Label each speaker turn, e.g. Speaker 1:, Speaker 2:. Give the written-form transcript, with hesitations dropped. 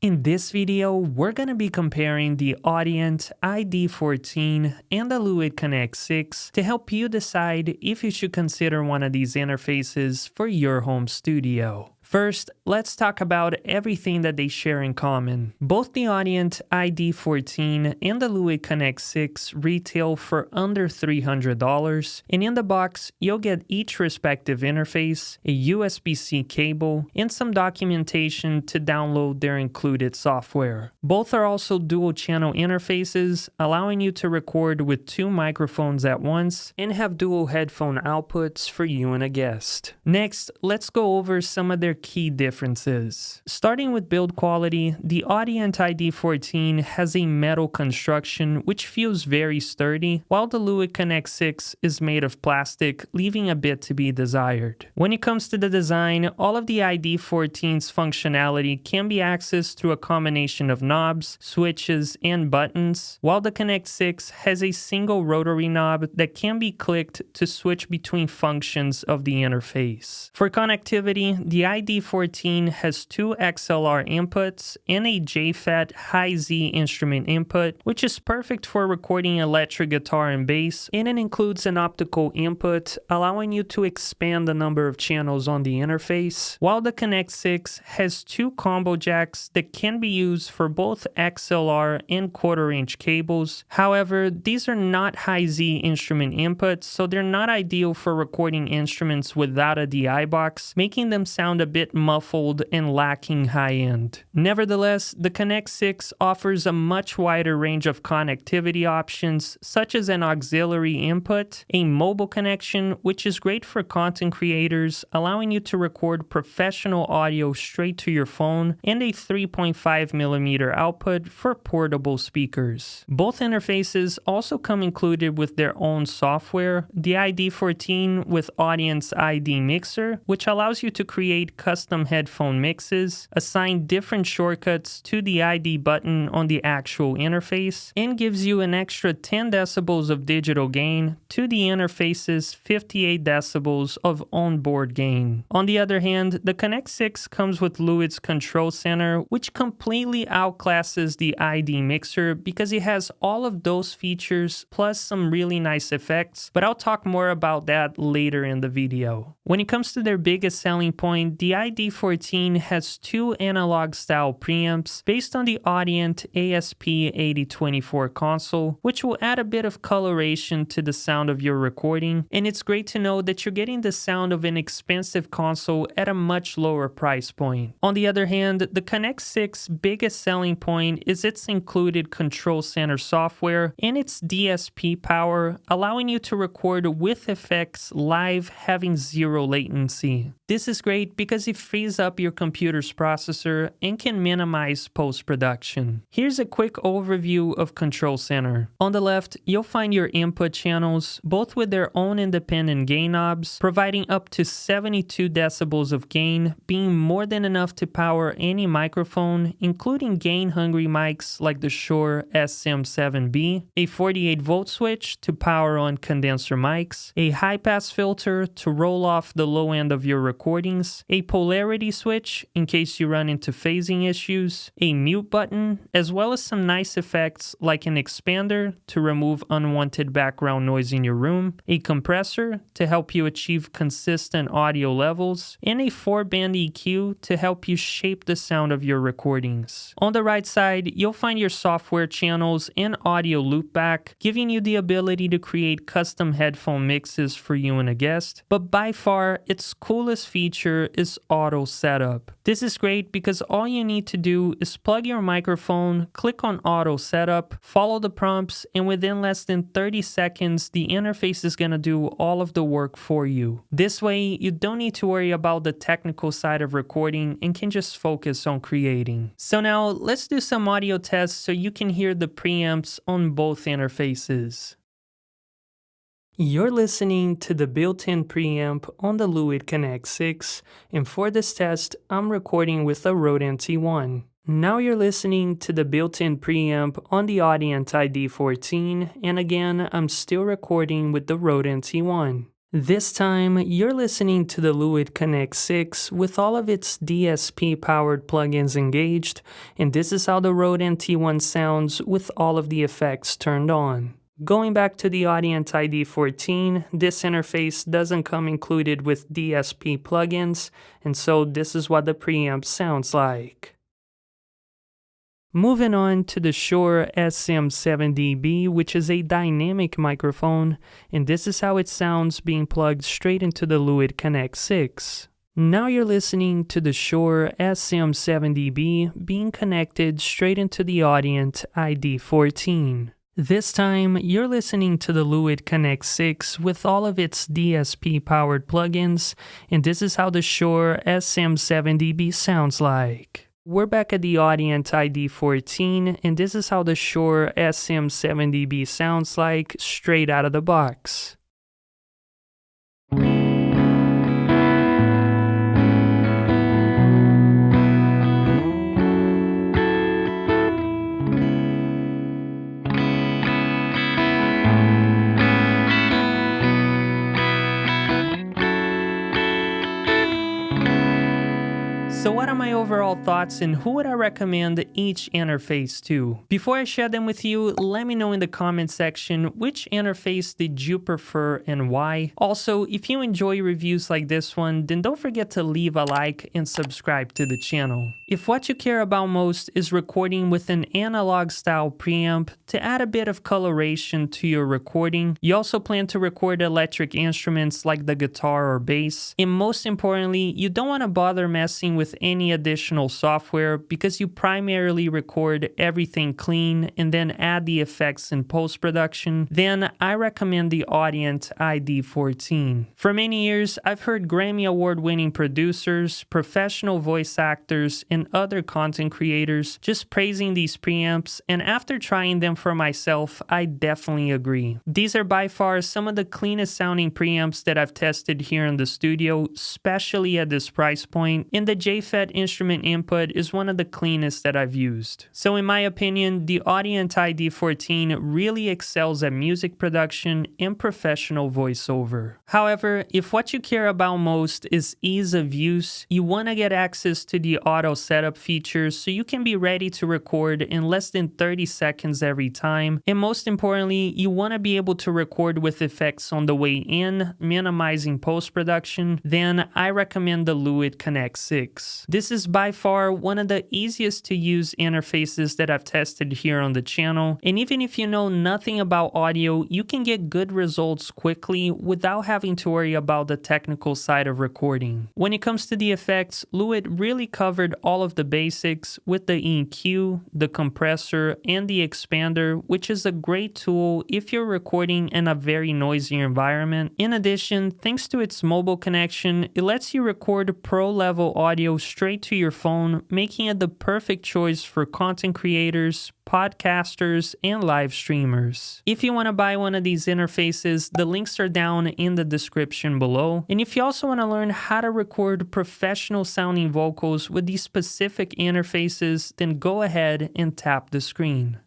Speaker 1: In this video, we're going to be comparing the Audient iD14 and the Lewitt Connect 6 to help you decide if you should consider one of these interfaces for your home studio. First, let's talk about everything that they share in common. Both the Audient iD14 and the Lewitt Connect 6 retail for under $300, and in the box, you'll get each respective interface, a USB-C cable, and some documentation to download their included software. Both are also dual-channel interfaces, allowing you to record with two microphones at once and have dual headphone outputs for you and a guest. Next, let's go over some of their key differences. Starting with build quality, the Audient iD14 has a metal construction which feels very sturdy, while the Lewitt Connect 6 is made of plastic, leaving a bit to be desired. When it comes to the design, all of the iD14's functionality can be accessed through a combination of knobs, switches, and buttons, while the Connect 6 has a single rotary knob that can be clicked to switch between functions of the interface. For connectivity, the iD14 has two XLR inputs and a JFET high-Z instrument input, which is perfect for recording electric guitar and bass, and it includes an optical input, allowing you to expand the number of channels on the interface, while the Connect 6 has two combo jacks that can be used for both XLR and quarter-inch cables. However, these are not high-Z instrument inputs, so they're not ideal for recording instruments without a DI box, making them sound a bit muffled and lacking high-end. Nevertheless, the Connect 6 offers a much wider range of connectivity options, such as an auxiliary input, a mobile connection, which is great for content creators, allowing you to record professional audio straight to your phone, and a 3.5mm output for portable speakers. Both interfaces also come included with their own software, the iD14 with Audient's iD Mixer, which allows you to create custom headphone mixes, assign different shortcuts to the iD button on the actual interface, and gives you an extra 10 decibels of digital gain to the interface's 58 decibels of onboard gain. On the other hand, the Connect 6 comes with Lewitt's Control Center, which completely outclasses the iD Mixer because it has all of those features plus some really nice effects, but I'll talk more about that later in the video. When it comes to their biggest selling point, the iD14 has two analog-style preamps based on the Audient ASP8024 console, which will add a bit of coloration to the sound of your recording, and it's great to know that you're getting the sound of an expensive console at a much lower price point. On the other hand, the Connect 6's biggest selling point is its included Control Center software and its DSP power, allowing you to record with effects live, having zero latency. This is great because it frees up your computer's processor and can minimize post-production. Here's a quick overview of Control Center. On the left, you'll find your input channels, both with their own independent gain knobs, providing up to 72 decibels of gain, being more than enough to power any microphone, including gain-hungry mics like the Shure SM7B, a 48-volt switch to power on condenser mics, a high-pass filter to roll off the low end of your recordings, a polarity switch in case you run into phasing issues, a mute button, as well as some nice effects like an expander to remove unwanted background noise in your room, a compressor to help you achieve consistent audio levels, and a 4-band EQ to help you shape the sound of your recordings. On the right side, you'll find your software channels and audio loopback, giving you the ability to create custom headphone mixes for you and a guest, but by far, its coolest feature is auto setup. This is great because all you need to do is plug your microphone, click on auto setup, follow the prompts, and within less than 30 seconds, the interface is going to do all of the work for you. This way, you don't need to worry about the technical side of recording and can just focus on creating. So now, let's do some audio tests so you can hear the preamps on both interfaces. You're listening to the built-in preamp on the Lewitt Connect 6, and for this test, I'm recording with a Rode NT1. Now you're listening to the built-in preamp on the Audient iD14, and again, I'm still recording with the Rode NT1. This time, you're listening to the Lewitt Connect 6 with all of its DSP-powered plugins engaged, and this is how the Rode NT1 sounds with all of the effects turned on. Going back to the Audient iD14, this interface doesn't come included with DSP plugins, and so this is what the preamp sounds like. Moving on to the Shure SM7DB, which is a dynamic microphone, and this is how it sounds being plugged straight into the Lewitt Connect 6. Now you're listening to the Shure SM7DB being connected straight into the Audient iD14. This time, you're listening to the Lewitt Connect 6 with all of its DSP-powered plugins, and this is how the Shure SM7DB sounds like. We're back at the Audient iD14, and this is how the Shure SM7DB sounds like straight out of the box. So what are my overall thoughts and who would I recommend each interface to? Before I share them with you, let me know in the comment section which interface did you prefer and why. Also, if you enjoy reviews like this one, then don't forget to leave a like and subscribe to the channel. If what you care about most is recording with an analog style preamp to add a bit of coloration to your recording, you also plan to record electric instruments like the guitar or bass, and most importantly, you don't want to bother messing with any additional software because you primarily record everything clean and then add the effects in post-production, then I recommend the Audient iD14. For many years, I've heard Grammy Award-winning producers, professional voice actors, and other content creators just praising these preamps, and after trying them for myself, I definitely agree. These are by far some of the cleanest sounding preamps that I've tested here in the studio, especially at this price point, and the JFET instrument input is one of the cleanest that I've used. So in my opinion, the Audient iD14 really excels at music production and professional voiceover. However, if what you care about most is ease of use, you want to get access to the auto setup features so you can be ready to record in less than 30 seconds every time, and most importantly, you want to be able to record with effects on the way in, minimizing post-production, then I recommend the Lewitt Connect 6. This is by far one of the easiest to use interfaces that I've tested here on the channel, and even if you know nothing about audio, you can get good results quickly without having to worry about the technical side of recording. When it comes to the effects, Lewitt really covered all of the basics with the EQ, the compressor, and the expander, which is a great tool if you're recording in a very noisy environment. In addition, thanks to its mobile connection, it lets you record pro-level audio straight to your phone, making it the perfect choice for content creators, podcasters, and live streamers. If you want to buy one of these interfaces, the links are down in the description below. And if you also want to learn how to record professional sounding vocals with these specific interfaces, then go ahead and tap the screen.